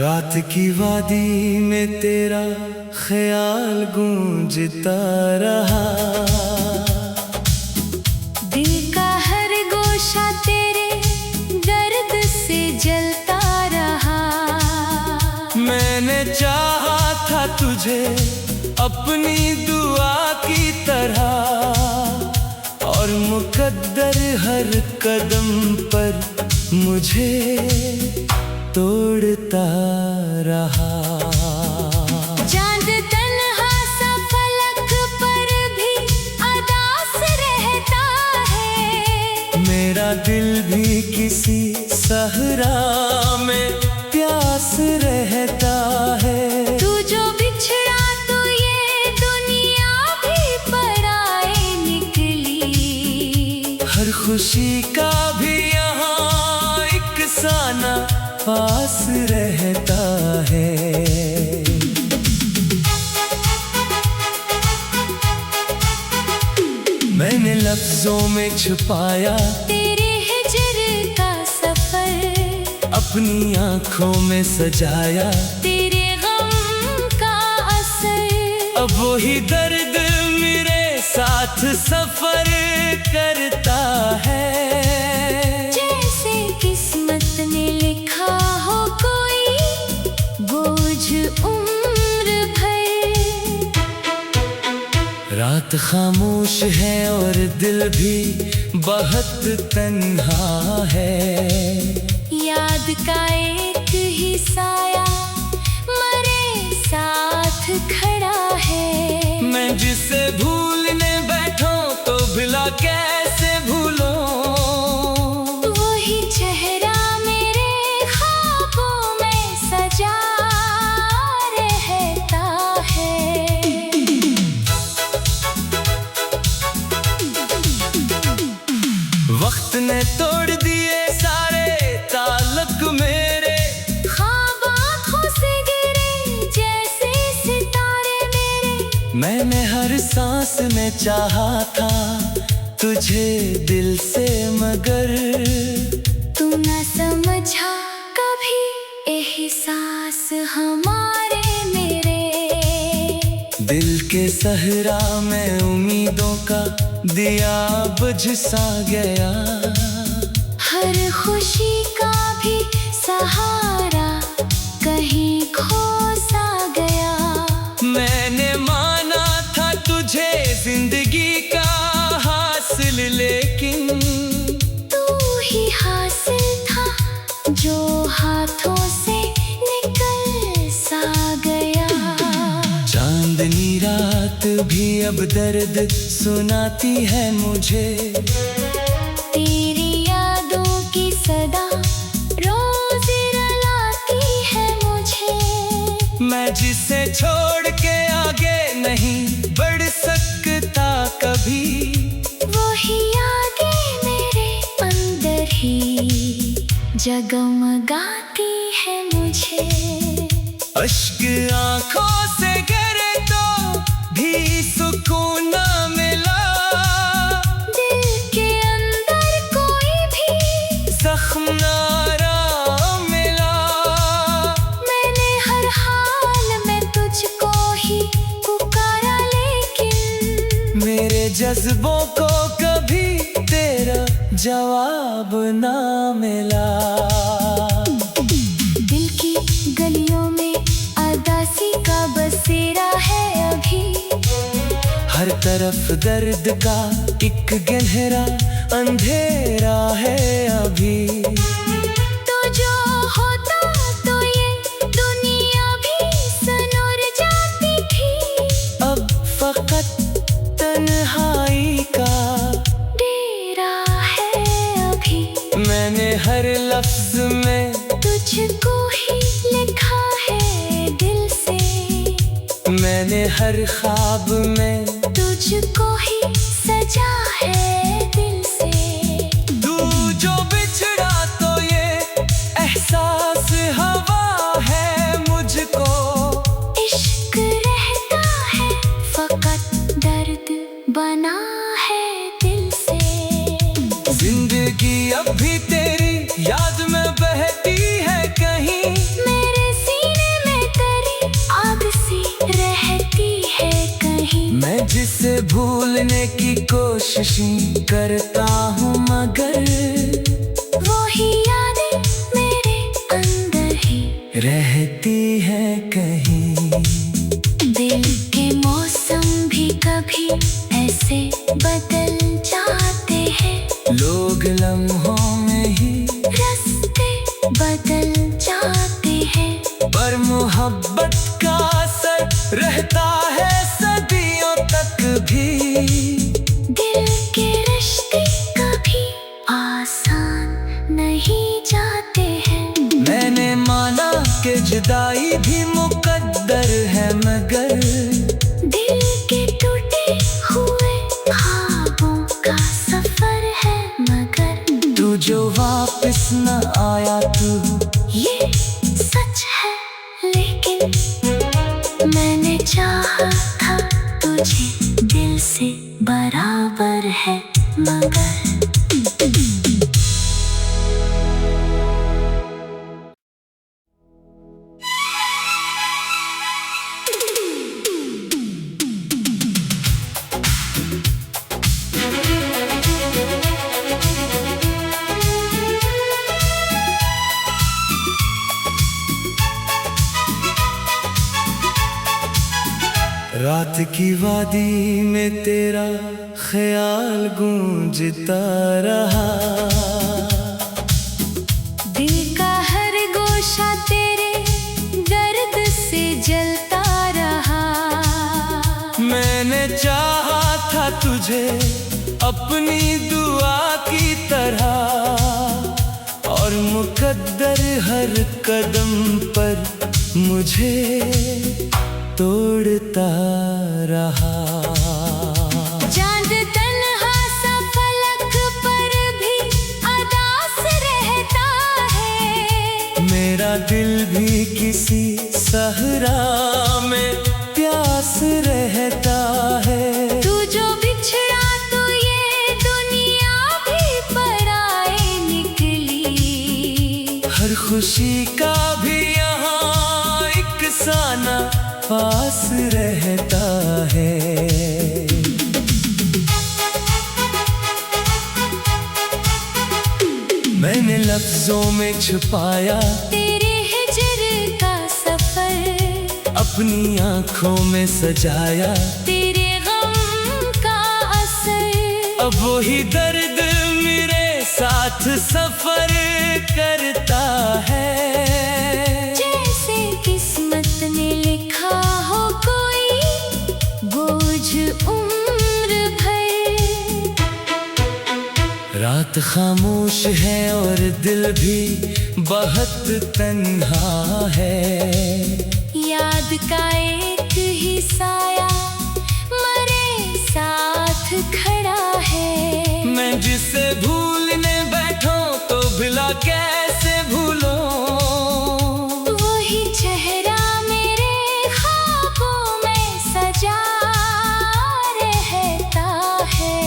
रात की वादी में तेरा ख्याल गूंजता रहा, दिल का हर गोशा तेरे दर्द से जलता रहा। मैंने चाहा था तुझे अपनी दुआ की तरह, और मुकद्दर हर कदम पर मुझे तोड़ता रहा। चांद तन्हा सा फलक पर भी अदास रहता है, मेरा दिल भी किसी सहरा में प्यास रहता है। तू जो बिछड़ा तो ये दुनिया भी पराए निकली। हर खुशी का भी यहाँ एक साना पास रहता है। मैंने लफ्जों में छुपाया तेरे हिजर का सफर, अपनी आंखों में सजाया तेरे गम का असर। अब वही दर्द मेरे साथ सफर करता है। जैसे किस्मत ने लिखा हो कोई बोझ उम्र भर। रात खामोश है और दिल भी बहुत तन्हा है। याद का एक ही साया मरे साथ खड़ा है। मैं जिसे भूलने बैठूं तो भुला कैसे भूलूं। वही चेहरा मेरे ख्वाबों में सजा रहता है। वक्त ने तोड़ दिए सारे ताल्लुक मेरे, ख्वाब आँखों से गिरे जैसे सितारे मेरे। मैंने हर सांस में चाहा था तुझे दिल से, मगर तू न समझा कभी एहसास हमारे मेरे। दिल के सहरा में उम्मीदों का दिया बुझ सा गया। हर खुशी का भी सहारा कहीं खो सा गया। मैंने माना था तुझे जिंदगी का हासिल, लेकिन तू ही हासिल था जो हाथों से निकल सा गया। चांदनी रात भी अब दर्द सुनाती है मुझे। तेरी यादों की सदा रोज रुलाती है मुझे। मैं जिसे छोड़ के आगे नहीं बढ़ सकता कभी, वही यादें मेरे अंदर ही जगमगाती है मुझे। अश्क आंखों से गिरे तो भी सुकून न मिला। दिल के अंदर कोई भी जख्म न आराम मिला। मैंने हर हाल में तुझको ही पुकारा, लेकिन मेरे जज्बों को कभी तेरा जवाब ना मिला। दिल की गलियों में अदासी का बसेरा है अभी। हर तरफ दर्द का एक गहरा अंधेरा है अभी। तो जो होता तो ये दुनिया भी सनोर जाती थी। अब फकत तन्हाई का डेरा है अभी। मैंने हर लफ्ज में तुझको ही लिखा है दिल से। मैंने हर ख्वाब में तुझको ही सजा है दिल से। तू जो बिछड़ा तो ये एहसास हवा है मुझको। इश्क रहता है फकत दर्द बना है दिल से। जिंदगी अब भी तेरी याद में बहती है कहीं। मेरे मैं जिसे भूलने की कोशिश करता हूँ मगर वो ही यादें मेरे अंदर ही रहती है कहीं। दिल के मौसम भी कभी ऐसे बदल जाते हैं, लोग लम्हों में ही रास्ते बदल जाते हैं, पर मोहब्बत का असर रहता है सदियों तक भी। दिल के रिश्ते कभी आसान नहीं जाते हैं। मैंने माना कि जुदाई भी मुकद्दर है मगर दिल के टूटे हुए ख्वाबों का सफर है मगर तू जो वापस न आया तू ये सच है, लेकिन मैंने चाहा था तुझे दिल से बराबर है मगर रात की वादी में तेरा ख्याल गूंजता रहा। दिल का हर गोशा तेरे दर्द से जलता रहा। मैंने चाहा था तुझे अपनी दुआ की तरह और मुकद्दर हर कदम पर मुझे तोड़ता रहा। चांद तन्हा सा फलक पर भी अदास रहता है। मेरा दिल भी किसी सहरा में प्यास रहता है। तू जो बिछड़ा तो ये दुनिया भी पराए निकली। हर खुशी का भी यहाँ एक साना पास रहता है। मैंने लफ्जों में छुपाया तेरे हिजर का सफर, अपनी आंखों में सजाया तेरे गम का असर। अब वही दर्द मेरे साथ सफर करता है। जैसे किस्मत ने लिखा हो कोई बोझ उम्र भर। रात खामोश है और दिल भी बहुत तन्हा है। याद का एक ही साया मरे साथ खड़ा है। मैं जिसे भूलने बैठूं तो भुला कैसे भूलूं। वही चेहरा मेरे ख्वाबों में सजा रहता है।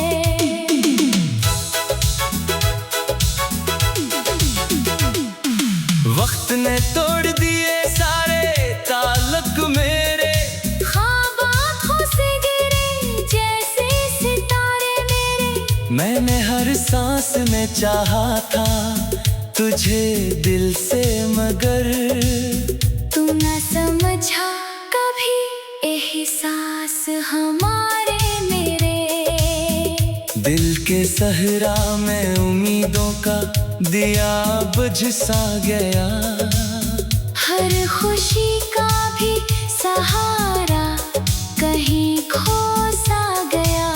वक्त ने तोड़ दिए सारे ताल्लुक मेरे। ख्वाब आँखों से गिरे जैसे सितारे मेरे। मैंने हर सांस में चाहा था तुझे दिल से मगर तू न समझा कभी एहसास हमारे मेरे। दिल के सहरा में उम्मीदों का दिया बुझ सा गया। हर खुशी का भी सहारा कहीं खो सा गया।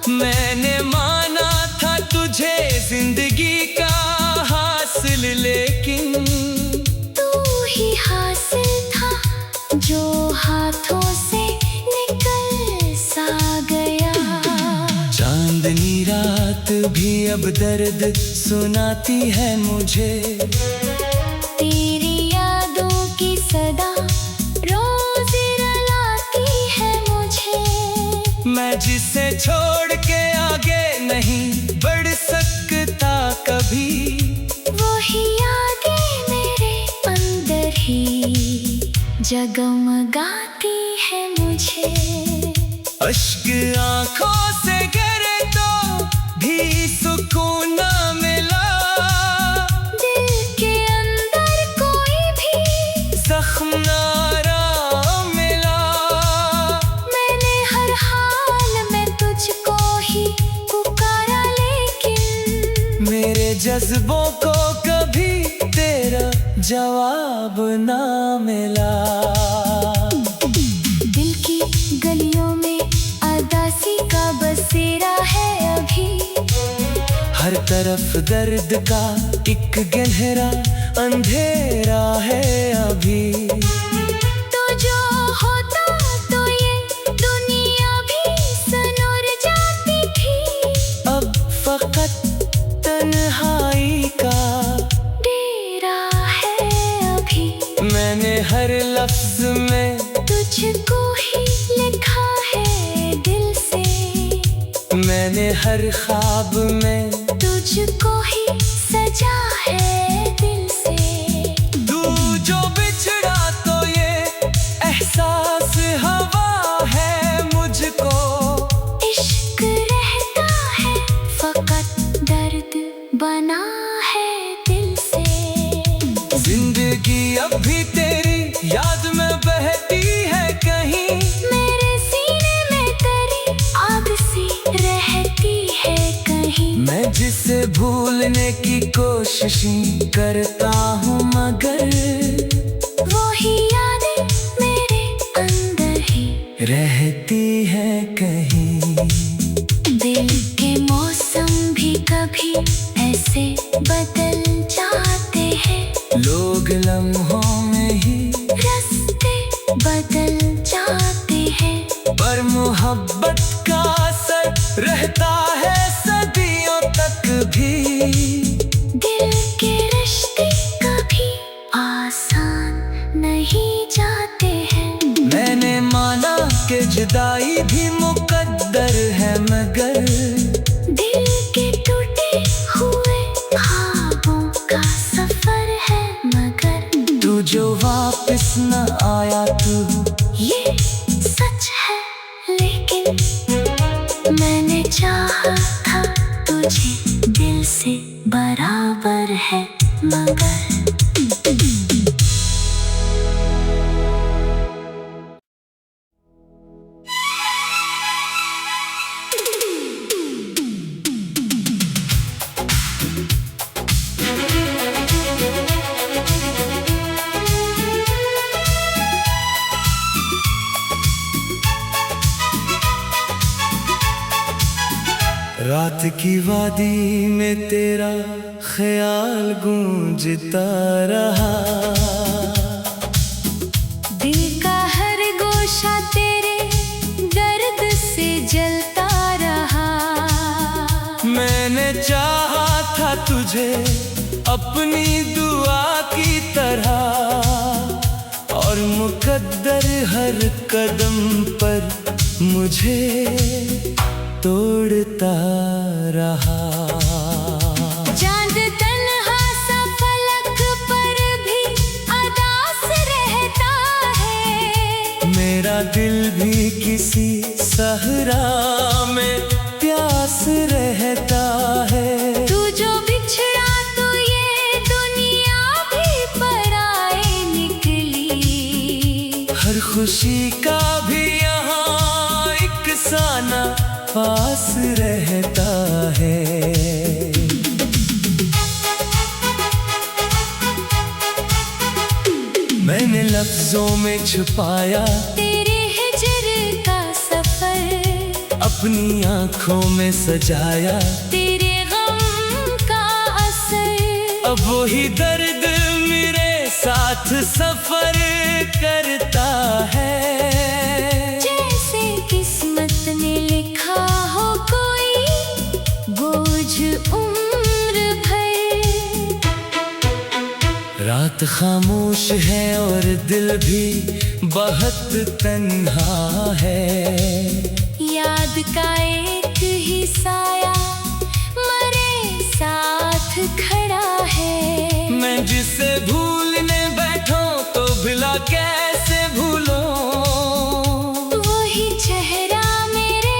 मैंने माना था तुझे जिंदगी का हासिल, लेकिन तू ही हासिल था जो हाथों से निकल सा गया। चांदनी रात भी अब दर्द सुनाती है मुझे। तेरी यादों की सदा रोज रुलाती है मुझे। मैं जिसे छोड़ के आगे नहीं बढ़ सकता कभी। वही यादें मेरे अंदर ही जगमगाती है मुझे। अश्क आंखों से गिरे तो भी सुकून न मिला। दिल के अंदर कोई भी जख्म न आराम मिला। मैंने हर हाल में तुझको ही पुकारा, लेकिन मेरे जज्बों को कभी तेरा जवाब ना मिला। दिल की गलियों में उदासी का बसेरा है अभी। हर तरफ दर्द का एक गहरा अंधेरा है अभी। तो जो होता तो ये दुनिया भी सनोर जाती थी। अब फकत तन्हाई का डेरा है अभी। मैंने हर लफ्ज में तुझको ही लिखा है दिल से। मैंने हर ख्वाब में तुझको ही सजा है दिल से। तू जो बिछड़ा तो ये एहसास हवा है मुझको। इश्क रहता है फकत दर्द बना है दिल से। जिंदगी अब भी तेरी याद में बहती है कहीं। मेरे सीने में तेरी आग सी रहती है कहीं। मैं जिसे भूलने की कोशिश करता हूँ मगर वो ही यादें मेरे अंदर ही रहती है कहीं। दिल के मौसम भी कभी ऐसे बदल जाते हैं। लोग लम्हों में ही रास्ते बदल जाते हैं। पर मोहब्बत का असर रहता है सदियों तक भी। दिल के रिश्ते कभी आसान नहीं जाते हैं। मैंने माना कि जुदाई भी मुकद्दर है मगर दिल के टूटे हुए ख्वाबों का सफर है मगर। तू जो वापस न आया तू ये सच है लेकिन मैंने चाहा था तुझे दिल से बराबर है मगर। रात की वादी में तेरा ख्याल गूंजता रहा। दिल का हर गोशा तेरे दर्द से जलता रहा। मैंने चाहा था तुझे अपनी दुआ की तरह और मुकद्दर हर कदम पर मुझे तोड़ता रहा। चांद तन्हा सा फलक पर भी अदास रहता है। मेरा दिल भी किसी सहरा में प्यास रहता है। तू जो बिछड़ा तो ये दुनिया भी पराए निकली। हर खुशी का भी यहाँ एक साना पास रहता है। मैंने लफ्जों में छुपाया तेरे हिजर का सफर। अपनी आंखों में सजाया तेरे गम का असर। अब वही दर्द मेरे साथ सफर करता है। जैसे किस्मत ने लिखा हो कोई बोझ उम्र भर। रात खामोश है और दिल भी बहुत तन्हा है। याद का एक ही साया मरे साथ खड़ा है। मैं जिसे भूलने बैठूं तो भुला कैसे भूलूं। वही चेहरा मेरे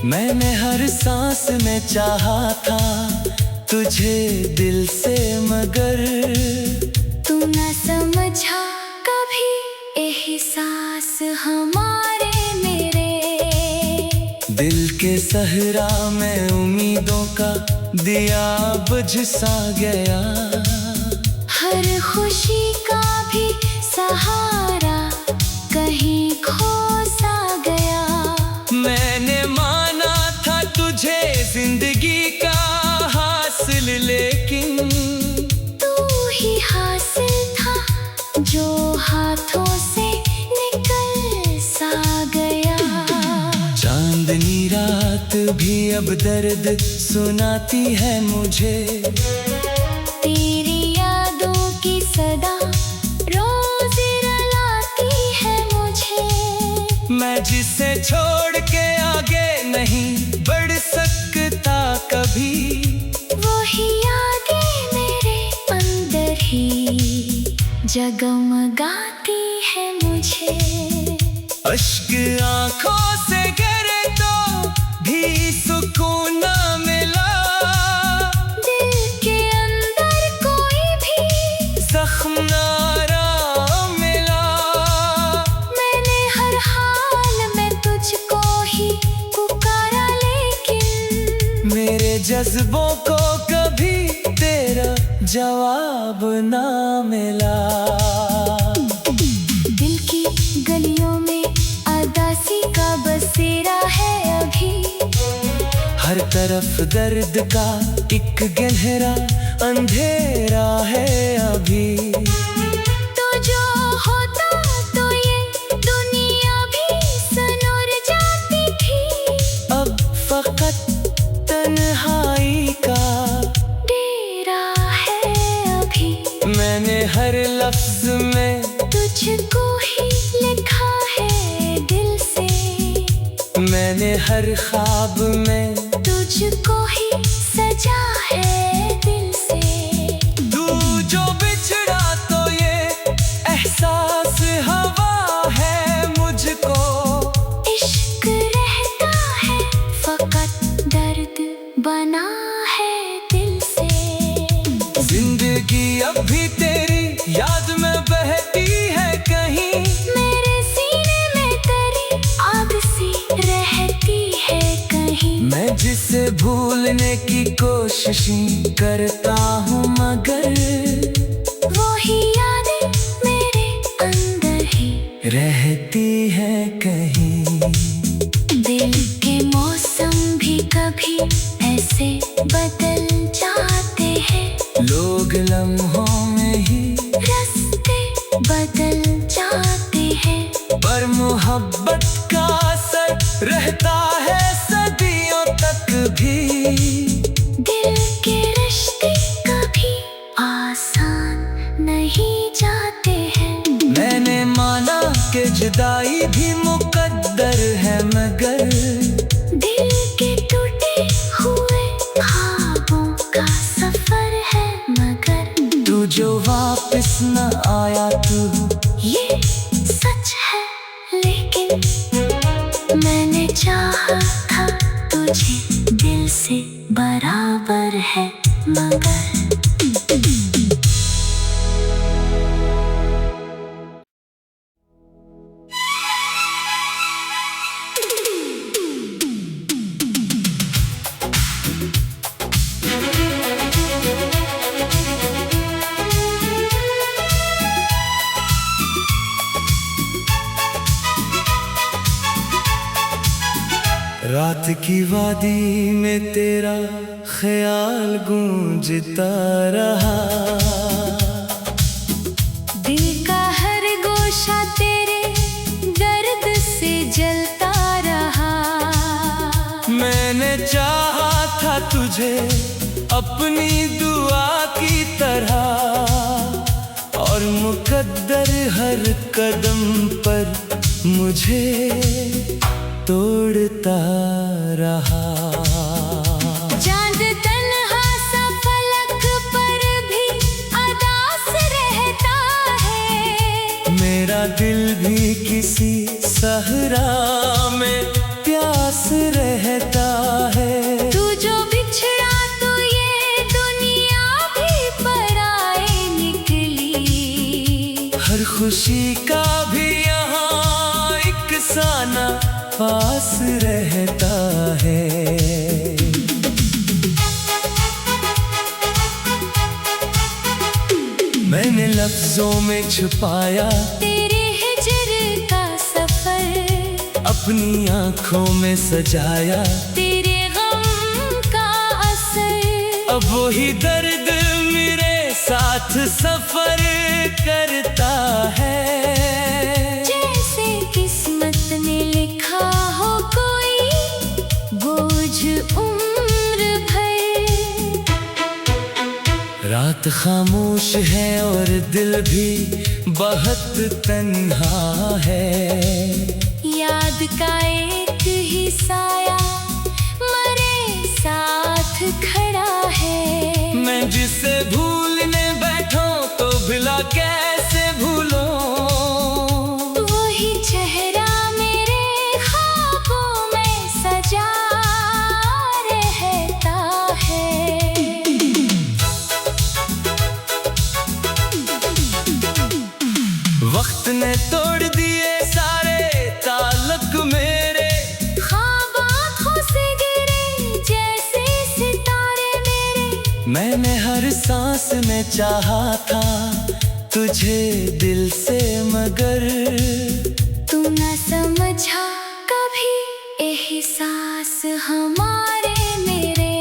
मैंने हर सांस में चाहा था तुझे दिल से, मगर तू न समझा कभी एहसास हमारे मेरे। दिल के सहरा में उम्मीदों का दिया बुझ सा गया। हर खुशी का भी सहारा कहीं खो सा गया। मैंने माना था तुझे जिंदगी का हासिल, लेकिन तू ही हासिल था जो हाथों से निकल सा गया। चांदनी रात भी अब दर्द सुनाती है मुझे। तेरी यादों की सदा रोज रुलाती है मुझे। मैं जिसे छोड़ के आगे नहीं बढ़ सकता कभी, वही यादें मेरे अंदर ही जगमगाती है मुझे। अश्क आंखों से गिरे तो भी सुकून न मिला। दिल के अंदर कोई भी जख्म न आराम मिला। मैंने हर हाल में तुझको ही पुकारा, लेकिन मेरे जज्बों को कभी तेरा जवाब ना मिला। दिल की गलियों में उदासी का बसेरा है अभी। हर तरफ दर्द का एक गहरा अंधेरा है अभी। तो जो होता तो ये दुनिया भी सनोर जाती थी। अब फकत तन्हाई का डेरा है अभी। मैंने हर लफ्ज में तुझको ही लिखा है दिल से। मैंने हर ख्वाब में तुझको ही सजा है दिल से। तू जो बिछड़ा तो ये एहसास हवा है मुझको। इश्क रहता है फकत दर्द बना है दिल से। जिंदगी अब भी तेरी याद में बहती है कहीं। मेरे सीने में तेरी आग सी रहती है कहीं। मैं जिसे भूलने की कोशिश करता हूँ, मगर वही यादें मेरे अंदर ही रहती है कहीं। दिल के मौसम भी कभी ऐसे बदल जाते हैं। लोग लम्हों में ही रास्ते बदल जाते हैं। पर मोहब्बत का असर रहता है सदियों तक भी। दिल के रिश्ते कभी आसान नहीं जाते हैं। मैंने माना कि जुदाई भी मुकद्दर है, मगर दिल के टूटे हुए ख्वाबों का सफर है, मगर तू जो वापस न आया तू ये सच है। लेकिन मैंने चाहा था तुझे दिल से बराबर है, मगर रात की वादी में तेरा ख्याल गूंजता रहा। दिल का हर गोशा तेरे दर्द से जलता रहा। मैंने चाहा था तुझे अपनी दुआ की तरह, और मुकद्दर हर कदम पर मुझे तोड़ता रहा। चांद तन्हा सा फलक पर भी अदास रहता है। मेरा दिल भी किसी सहरा में प्यास रहता रहता है। मैंने लफ्जों में छुपाया तेरे हिजर का सफर, अपनी आंखों में सजाया तेरे गम का असर। अब वही दर्द मेरे साथ सफर करता है। जैसे किस्मत ने लिखा हो कोई बोझ उम्र भर। रात खामोश है और दिल भी बहुत तन्हा है। याद का एक ही साया मरे साथ खड़ा है। मैं जिसे भूलने बैठूं तो भुला कैसे भूलूं। वही चेहरा मेरे ख्वाबों में सजा रहता है। वक्त ने तोड़ दिए सारे ताल्लुक मेरे, ख्वाब आँखों से गिरे जैसे सितारे मेरे। मैंने हर सांस में चाहा था तुझे दिल से, मगर तू न समझा कभी एहसास हमारे मेरे।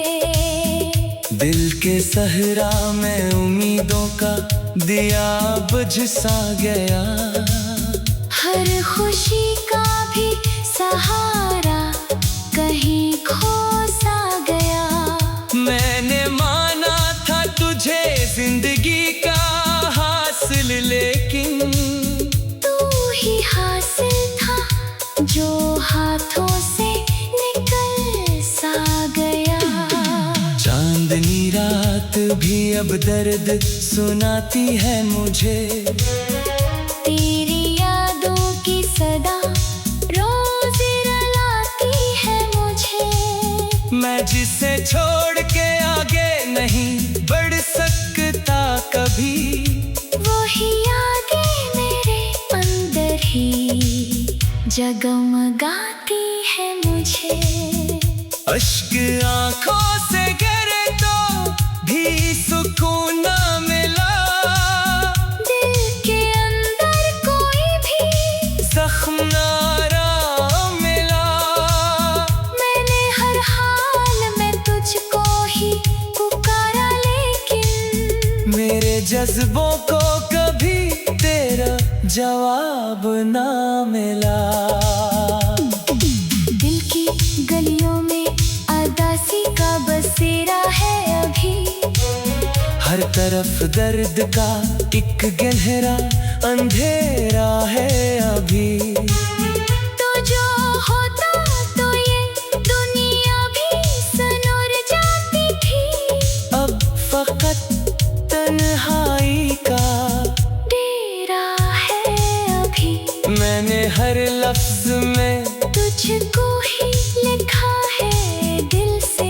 दिल के सहरा में उम्मीदों का दिया बुझ सा गया। हर खुशी का भी सहारा कहीं खो सा गया। मैंने माना था तुझे जिंदगी का हासिल, लेकिन तू ही हासिल था जो हाथों से निकल सा गया। चांदनी रात भी अब दर्द सुनाती है मुझे। तेरी यादों की सदा रोज रुलाती है मुझे। मैं जिसे छोड़ के आगे नहीं बढ़ सकता कभी। वही यादें मेरे अंदर ही जगमगाती है मुझे। अश्क आंखों से गिरे तो भी सुकून न मिला। दिल के अंदर कोई भी जख्म न आराम मिला। मैंने हर हाल में तुझको ही पुकारा, लेकिन मेरे जज्बों को कभी तेरा जवाब ना मिला। दिल की गलियों में अदासी का बसेरा है अभी। हर तरफ दर्द का एक गहरा अंधेरा है अभी। तो जो होता तो ये दुनिया भी सनोर जाती थी। अब फकत तन्हाई का डेरा है अभी। मैंने हर लफ्ज में तुझको ही लिखा है दिल से।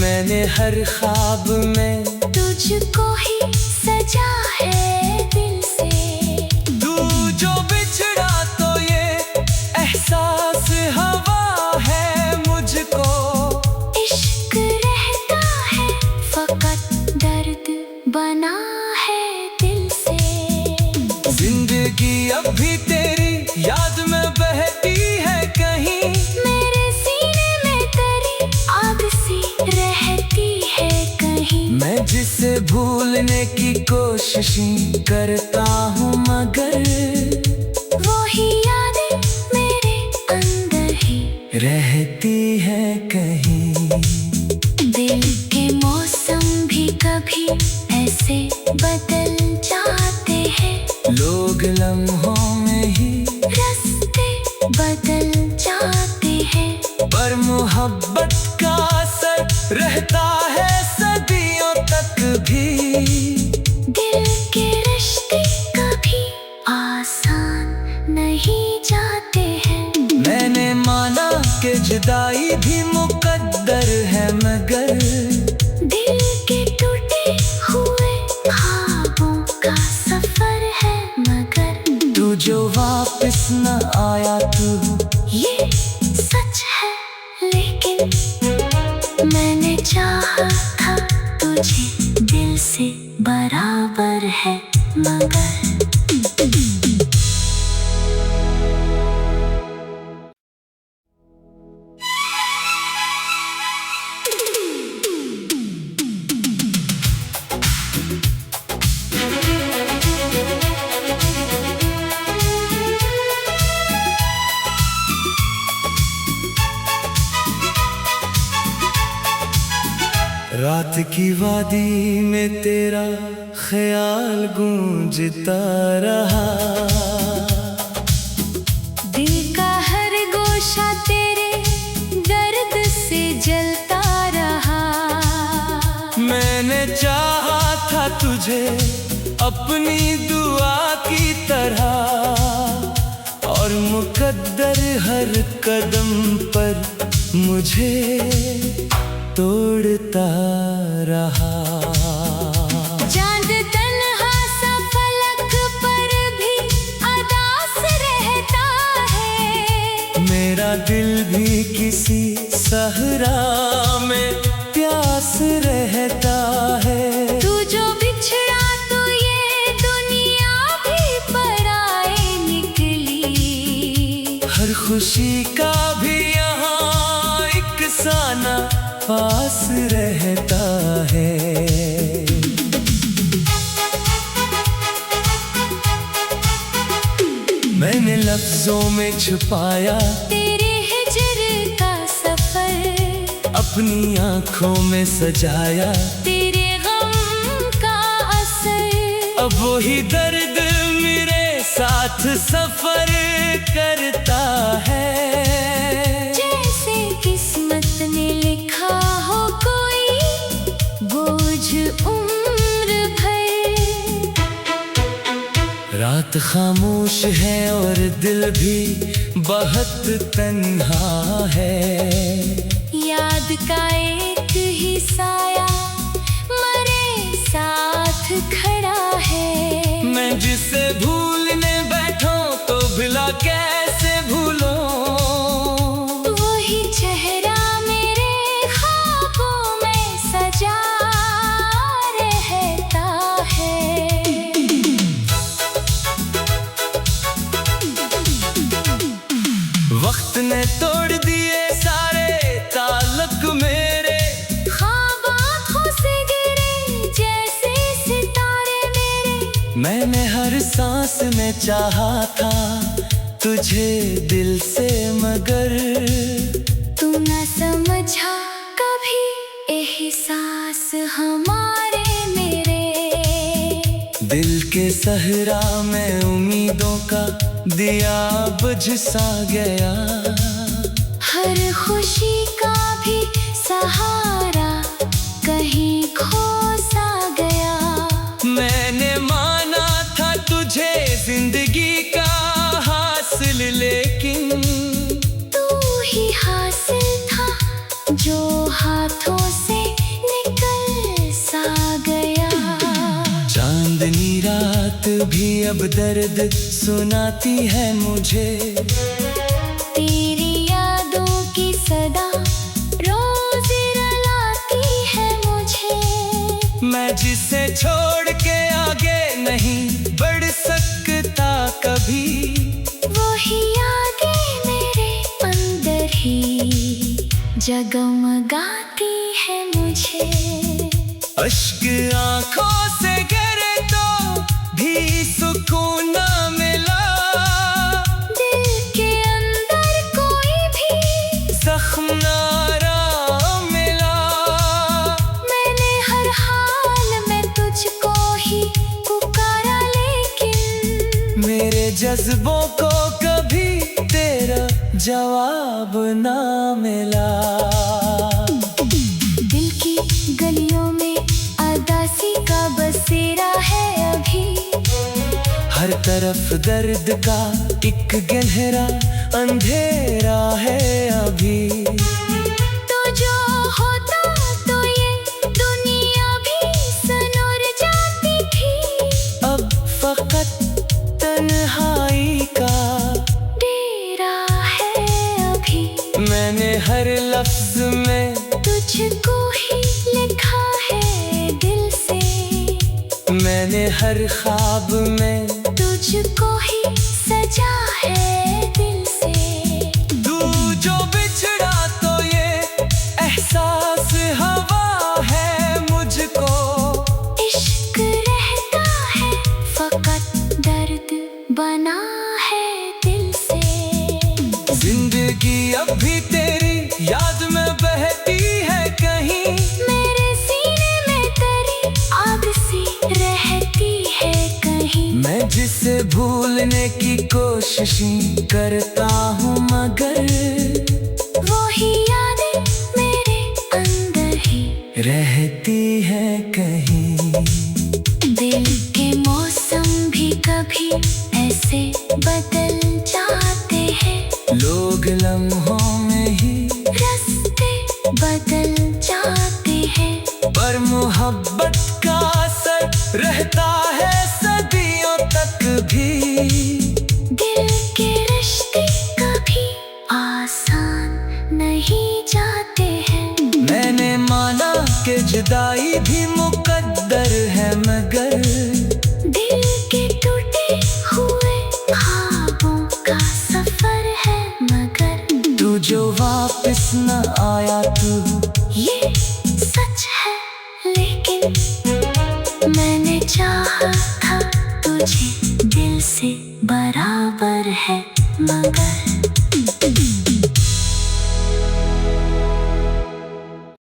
मैंने हर ख्वाब में तुझको ही सजा है दिल से। तू जो बिछड़ा तो ये एहसास हवा है मुझको। इश्क रहता है फकत दर्द बना है दिल से। जिंदगी अब भी तेरी याद में बहती है कहीं। मेरे सीने में तेरी आग सी रहती है कहीं। मैं जिसे भूलने की कोशिश करता हूँ, मगर वही यादें मेरे अंदर ही रहती है कहीं। दिल के मौसम भी कभी ऐसे बदल जाते हैं। लोग लम्हों में ही रास्ते बदल जाते हैं। पर मोहब्बत का असर रहता है सदियों तक भी। दिल के रिश्ते कभी आसान नहीं जाते हैं। मैंने माना कि जुदाई भी मुकद्दर है, मगर दिल के टूटे हुए ख्वाबों का सफर है, मगर तू जो वापस न आया तू ये सच तुझे दिल से बराबर है मगर रात की वादी में तेरा ख्याल गूंजता रहा, दिल का हर गोशा तेरे दर्द से जलता रहा। मैंने चाहा था तुझे अपनी दुआ की तरह, और मुकद्दर हर कदम पर मुझे तोड़ता रहा। चांद तन्हा सा फलक पर भी अदास रहता है, मेरा दिल भी किसी सहरा में प्यास रहता है। तू जो बिछड़ा तो ये दुनिया भी पराए निकली। हर खुशी का भी यहाँ एक साना पास रहता है। मैंने लफ्जों में छुपाया तेरे हिजर का सफर, अपनी आंखों में सजाया तेरे गम का असर। अब वही दर्द मेरे साथ सफर करता है। जैसे किस्मत ने लिखा हो कोई बोझ उम्र भर। रात खामोश है और दिल भी बहुत तन्हा है। याद का एक ही साया मरे साथ खड़ा है। मैं जिसे भूलने बैठा तो भुला कैसे भूलो, वही चेहरा मेरे ख्वाबों में सजा रहता है। वक्त ने तोड़ दिए सारे ताल्लुक मेरे, ख्वाब आँखों से गिरे जैसे सितारे मेरे। मैंने हर सांस में चाहा था तुझे दिल से, मगर तू न समझा कभी एहसास हमारे मेरे। दिल के सहरा में उम्मीदों का दिया बुझ सा गया। हर खुशी का भी सहारा कहीं खो सा गया। मैंने माना था तुझे जिंदगी का हासिल, लेकिन तू ही हासिल था जो हाथों से निकल सा गया। चांदनी रात भी अब दर्द सुनाती है मुझे, तेरी यादों की सदा रोज रुलाती है मुझे। मैं जिसे छोड़ के आगे नहीं बढ़ सकता कभी, वही आगे मेरे अंदर ही जगमगाती है मुझे। अश्क आंखों से गिरे तो भी सुकून न मिला, दिल के अंदर कोई भी जख्म न आराम मिला। मैंने हर हाल में तुझको ही पुकारा, लेकिन मेरे जज्बों को कभी तेरा जवाब ना मिला। दिल की गलियों में अदासी का बसेरा है अभी, हर तरफ दर्द का एक गहरा अंधेरा है अभी। तो जो होता तो ये दुनिया भी सनोर जाती थी। अब फकत तन्हाई का डेरा है अभी, मैंने हर लफ्ज में तुझको ही लिखा है मैंने हर ख्वाब में तुझको ही सजा है दिल से। तू जो बिछड़ा तो ये एहसास हवा है मुझको। इश्क रहता है फकत दर्द बना है दिल से। जिंदगी अब भी तेरी याद में बहती है कहीं। मेरे सीने में तेरी आग सी रहती है कहीं। मैं जिसे भूलने की कोशिश करता हूँ मगर वही यादें मेरे अंदर ही रहती है कहीं। दिल के मौसम भी कभी ऐसे बदल जाते हैं। लोग लम्हों में ही रास्ते बदल जाते हैं। पर मोहब्बत का असर रहता है सदियों तक भी। दिल के रिश्ते कभी आसान नहीं जाते हैं। मैंने माना कि जुदाई भी मुकद्दर है मगर दिल के टूटे हुए ख्वाबों का सफर है मगर। तू जो वापस न आया तू ये सच है लेकिन मैंने चाहा था तुझे दिल से बराबर है मगर।